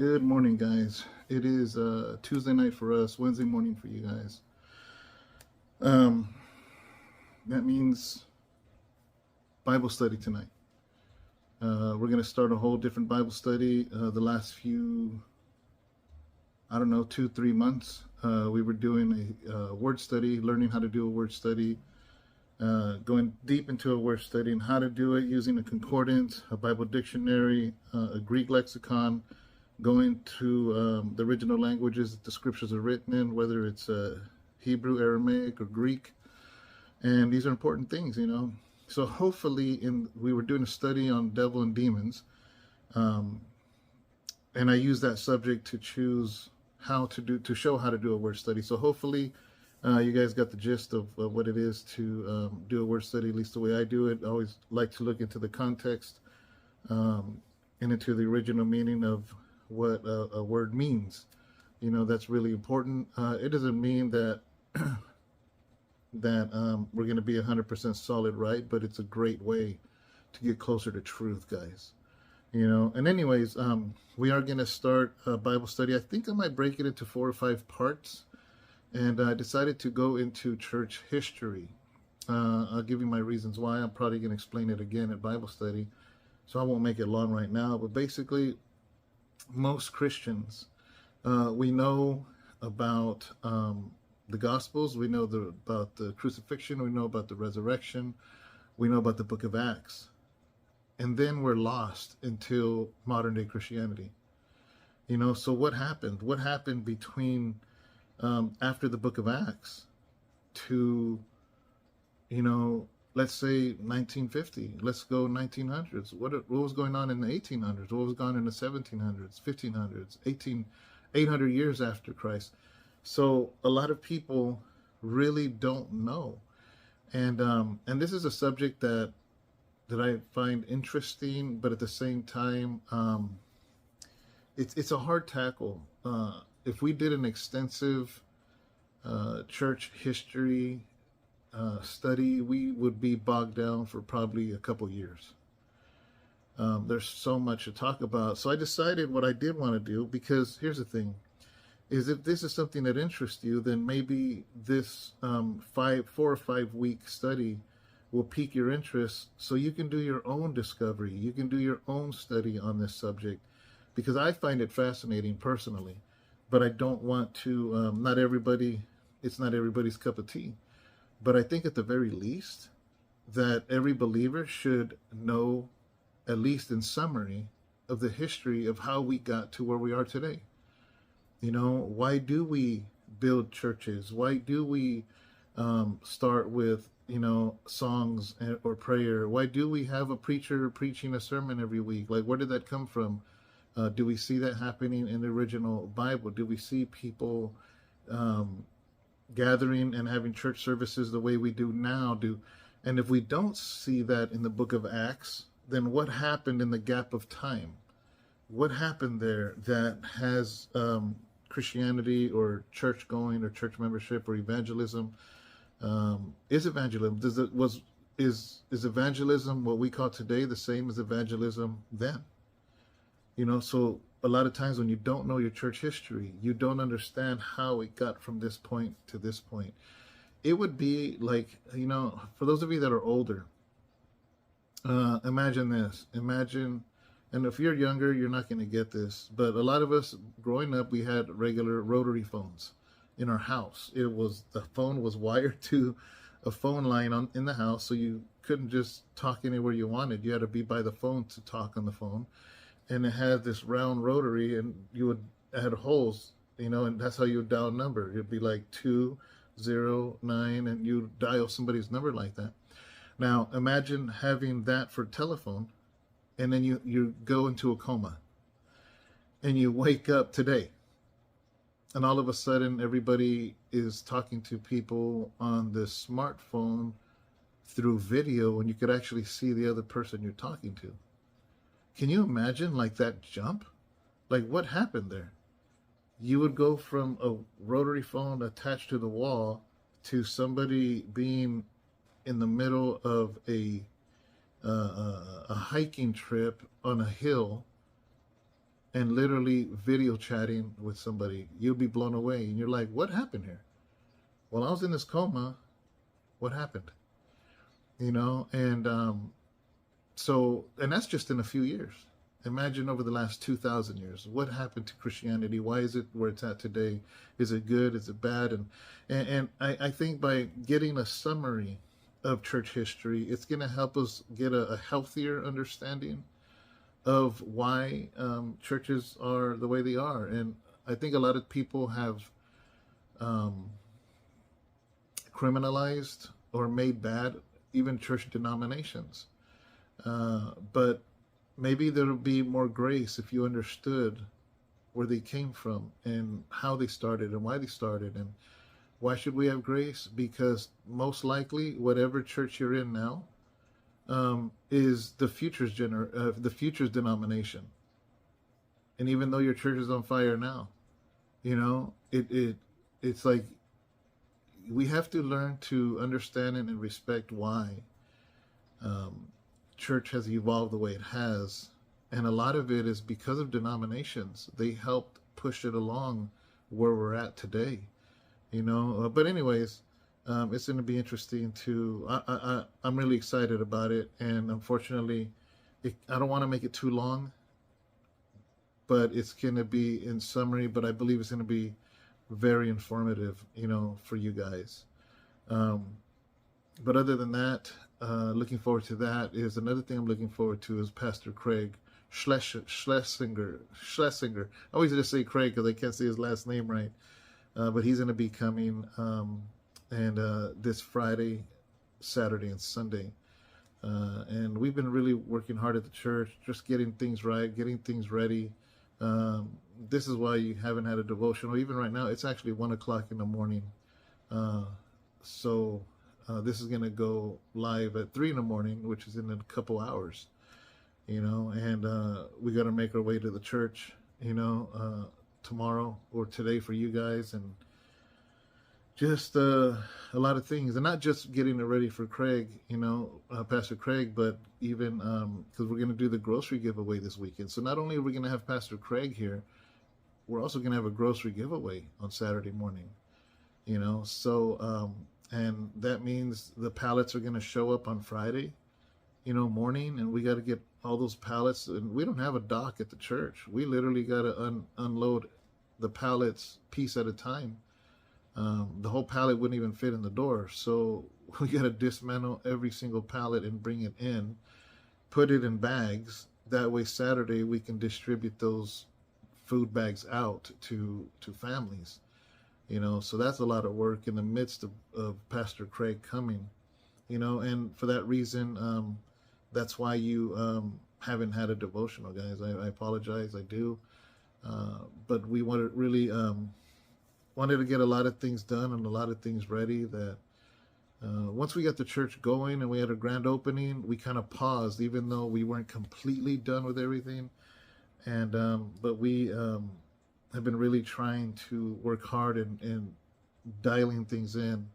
Good morning, guys. It is Tuesday night for us, Wednesday morning for you guys. Um, that means Bible study tonight. We're going to start a whole different Bible study. The last few, I don't know, 2-3 months, we were doing a word study, learning how to do a word study, going deep into a word study and how to do it using a concordance, a Bible dictionary, a Greek lexicon, going to the original languages that the scriptures are written in, whether it's Hebrew, Aramaic, or Greek. And these are important things, you know. So hopefully, we were doing a study on devil and demons, and I used that subject to choose to show how to do a word study. So hopefully, you guys got the gist of what it is to do a word study, at least the way I do it. I always like to look into the context and into the original meaning of what a word means. You know, that's really important. It doesn't mean that we're going to be 100% solid right, but it's a great way to get closer to truth, guys. You know, and anyways, we are going to start a Bible study. I think I might break it into 4 or 5 parts, and I decided to go into church history. I'll give you my reasons why. I'm probably going to explain it again at Bible study, so I won't make it long right now. But basically, most Christians, we know about the Gospels, we know about the crucifixion, we know about the resurrection, we know about the book of Acts. And then we're lost until modern day Christianity. You know, so what happened? What happened between after the book of Acts to, you know, let's say 1950, let's go 1900s. What was going on in the 1800s? What was going on in the 1700s, 1500s, 800 years after Christ? So a lot of people really don't know. And this is a subject that I find interesting, but at the same time, it's a hard tackle. If we did an extensive church history study, we would be bogged down for probably a couple years. There's so much to talk about. So I decided what I did want to do, because here's the thing, is if this is something that interests you, then maybe this 4 or 5 week study will pique your interest so you can do your own discovery. You can do your own study on this subject, because I find it fascinating personally, but I don't want to, it's not everybody's cup of tea. But I think at the very least that every believer should know, at least in summary, of the history of how we got to where we are today. You know, why do we build churches? Why do we start with, you know, songs or prayer? Why do we have a preacher preaching a sermon every week? Like, where did that come from? Do we see that happening in the original Bible? Do we see people gathering and having church services the way we do now? And if we don't see that in the book of Acts, then what happened in the gap of time? What happened there that has Christianity or church going or church membership or evangelism? Is evangelism is evangelism what we call today the same as evangelism then? You know, so a lot of times when you don't know your church history, you don't understand how it got from this point to this point. It would be like, you know, for those of you that are older, imagine this. Imagine, and if you're younger, you're not going to get this, but a lot of us growing up, we had regular rotary phones in our house. The phone was wired to a phone line in the house, so you couldn't just talk anywhere you wanted. You had to be by the phone to talk on the phone. And it had this round rotary, and it had holes, you know, and that's how you would dial a number. It'd be like 209, and you dial somebody's number like that. Now imagine having that for telephone, and then you go into a coma, and you wake up today, and all of a sudden everybody is talking to people on the smartphone through video, and you could actually see the other person you're talking to. Can you imagine, like, that jump? Like, what happened there? You would go from a rotary phone attached to the wall to somebody being in the middle of a hiking trip on a hill and literally video chatting with somebody, you'll be blown away. And you're like, what happened here? Well, I was in this coma. What happened? And that's just in a few years. Imagine over the last 2,000 years, what happened to Christianity? Why is it where it's at today? Is it good? Is it bad? And I think by getting a summary of church history, it's going to help us get a healthier understanding of why churches are the way they are. And I think a lot of people have criminalized or made bad even church denominations. But maybe there would be more grace if you understood where they came from and how they started and why they started. And why should we have grace? Because most likely, whatever church you're in now is the future's denomination. And even though your church is on fire now, it's like we have to learn to understand and respect why church has evolved the way it has. And a lot of it is because of denominations. They helped push it along where we're at today, But anyways, it's going to be interesting I'm really excited about it. And unfortunately, I don't want to make it too long, but it's going to be in summary, but I believe it's going to be very informative, for you guys. But other than that, looking forward to that. Is another thing I'm looking forward to is Pastor Craig Schlesinger. I always just say Craig because I can't say his last name right. But he's going to be coming and this Friday, Saturday, and Sunday. And we've been really working hard at the church, just getting things right, getting things ready. This is why you haven't had a devotional. Even right now, it's actually 1 o'clock in the morning. So this is going to go live at 3 in the morning, which is in a couple hours, and we got to make our way to the church, tomorrow or today for you guys. And just a lot of things, and not just getting it ready for Craig, Pastor Craig, but even because we're going to do the grocery giveaway this weekend. So not only are we going to have Pastor Craig here, we're also going to have a grocery giveaway on Saturday morning, so and that means the pallets are going to show up on Friday, morning, and we got to get all those pallets. And we don't have a dock at the church. We literally got to unload the pallets piece at a time. The whole pallet wouldn't even fit in the door. So we got to dismantle every single pallet and bring it in, put it in bags. That way Saturday we can distribute those food bags out to families. So that's a lot of work in the midst of Pastor Craig coming, and for that reason, that's why you haven't had a devotional, guys. I apologize, I do. But we wanted to get a lot of things done and a lot of things ready that once we got the church going and we had a grand opening, we kind of paused, even though we weren't completely done with everything. And but we have been really trying to work hard and dialing things in.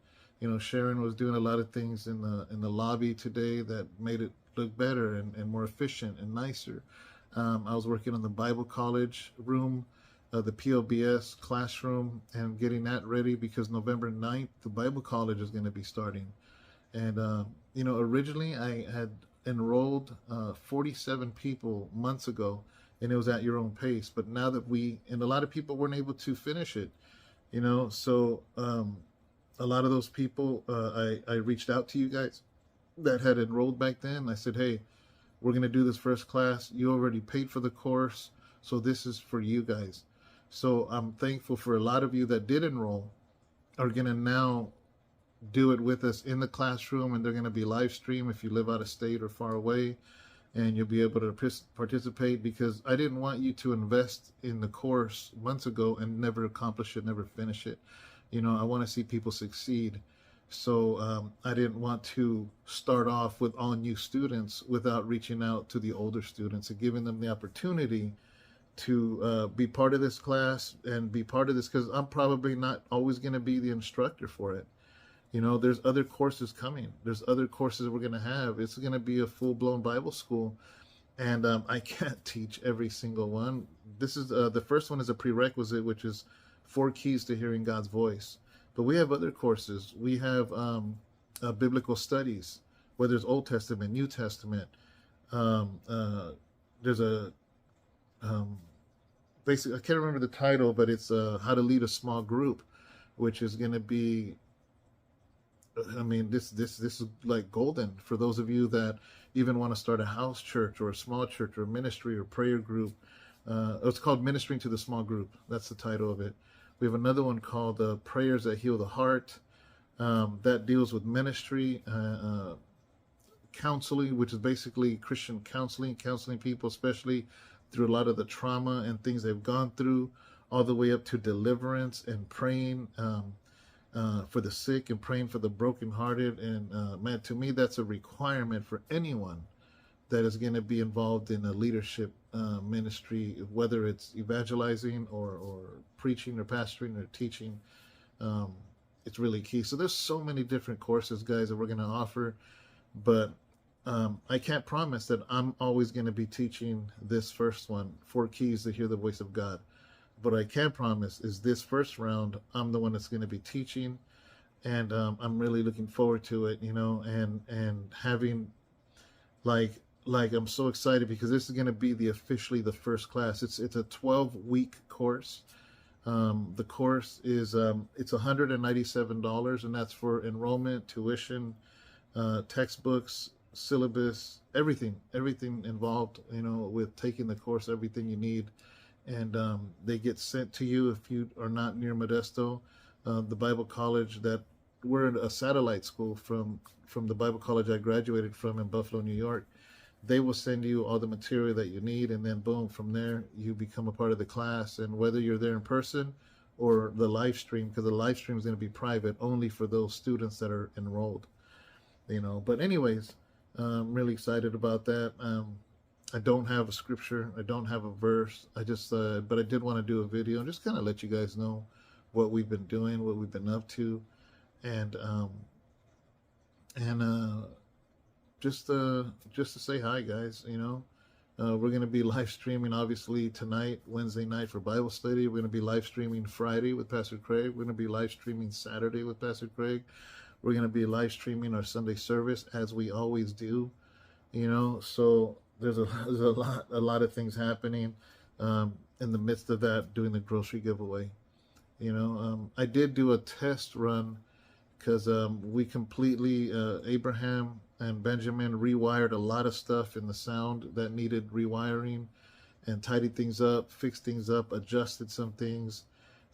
Sharon was doing a lot of things in the lobby today that made it look better and more efficient and nicer. I was working on the Bible college room, the POBS classroom, and getting that ready because November 9th, the Bible college is going to be starting. And, originally I had enrolled 47 people months ago, and it was at your own pace. But now that and a lot of people weren't able to finish it, so a lot of those people, I reached out to you guys that had enrolled back then. I said, hey, we're going to do this first class. You already paid for the course, so this is for you guys. So I'm thankful for a lot of you that did enroll are going to now do it with us in the classroom, and they're going to be live stream if you live out of state or far away, and you'll be able to participate, because I didn't want you to invest in the course months ago and never accomplish it, never finish it. I want to see people succeed. So I didn't want to start off with all new students without reaching out to the older students and giving them the opportunity to be part of this class and be part of this, because I'm probably not always going to be the instructor for it. There's other courses coming. There's other courses we're going to have. It's going to be a full-blown Bible school. and I can't teach every single one. This is the first one is a prerequisite, which is 4 keys to hearing God's voice. But we have other courses. We have biblical studies, whether it's Old Testament, New Testament. Um, uh, there's a basically, I can't remember the title, but it's how to lead a small group, which is going to be, I mean, this is like golden for those of you that even want to start a house church or a small church or a ministry or prayer group. It's called Ministering to the Small Group. That's the title of it. We have another one called Prayers That Heal the Heart. That deals with ministry, counseling, which is basically Christian counseling people, especially through a lot of the trauma and things they've gone through, all the way up to deliverance and praying for the sick and praying for the brokenhearted. And man, to me, that's a requirement for anyone that is going to be involved in a leadership ministry, whether it's evangelizing or preaching or pastoring or teaching. It's really key. So there's so many different courses, guys, that we're going to offer, but I can't promise that I'm always going to be teaching this first one, 4 keys to hear the voice of God. What I can promise is this first round, I'm the one that's going to be teaching, and I'm really looking forward to it, and having like I'm so excited because this is going to be officially the first class. It's a 12-week course. The course is it's $197, and that's for enrollment, tuition, textbooks, syllabus, everything involved, with taking the course, everything you need. And they get sent to you if you are not near Modesto. The Bible college that we're a satellite school from the Bible college I graduated from in Buffalo, New York. They will send you all the material that you need, and then boom, from there you become a part of the class. And whether you're there in person or the live stream, because the live stream is going to be private only for those students that are enrolled, But anyways, I'm really excited about that. I don't have a scripture. I don't have a verse. But I did want to do a video and just kind of let you guys know what we've been doing, what we've been up to, and just to say hi, guys. We're going to be live streaming obviously tonight, Wednesday night, for Bible study. We're going to be live streaming Friday with Pastor Craig. We're going to be live streaming Saturday with Pastor Craig. We're going to be live streaming our Sunday service as we always do. So there's a lot of things happening in the midst of that, doing the grocery giveaway. I did do a test run because we completely, Abraham and Benjamin rewired a lot of stuff in the sound that needed rewiring, and tidied things up, fixed things up, adjusted some things.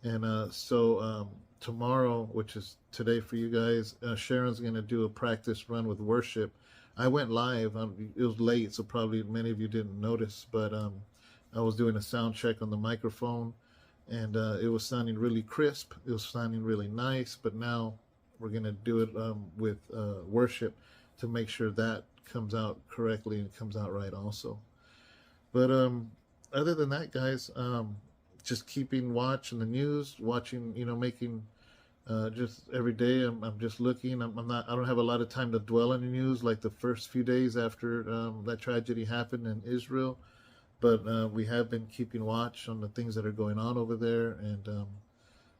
And so tomorrow, which is today for you guys, Sharon's going to do a practice run with worship. I went live. It was late, so probably many of you didn't notice, but I was doing a sound check on the microphone, and it was sounding really crisp. It was sounding really nice, but now we're going to do it with worship to make sure that comes out correctly and comes out right also. But other than that, guys, just keeping watch on the news, watching, making just every day. I'm just looking. I don't have a lot of time to dwell on the news like the first few days after that tragedy happened in Israel. But we have been keeping watch on the things that are going on over there, and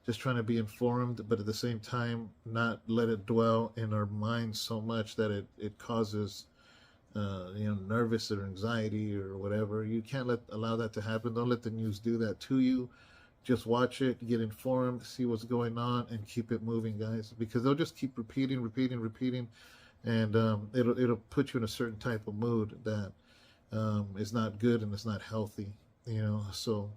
just trying to be informed, but at the same time, not let it dwell in our minds so much that it causes, nervous or anxiety or whatever. You can't allow that to happen. Don't let the news do that to you. Just watch it, get informed, see what's going on, and keep it moving, guys, because they'll just keep repeating, and it'll put you in a certain type of mood that is not good and it's not healthy, So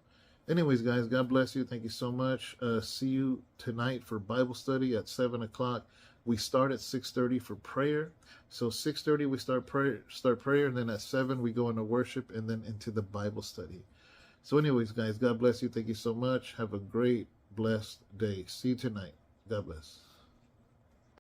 anyways, guys, God bless you. Thank you so much. See you tonight for Bible study at 7 o'clock. We start at 6:30 for prayer. So 6:30 we start prayer, and then at 7 we go into worship, and then into the Bible study. So anyways, guys, God bless you. Thank you so much. Have a great, blessed day. See you tonight. God bless.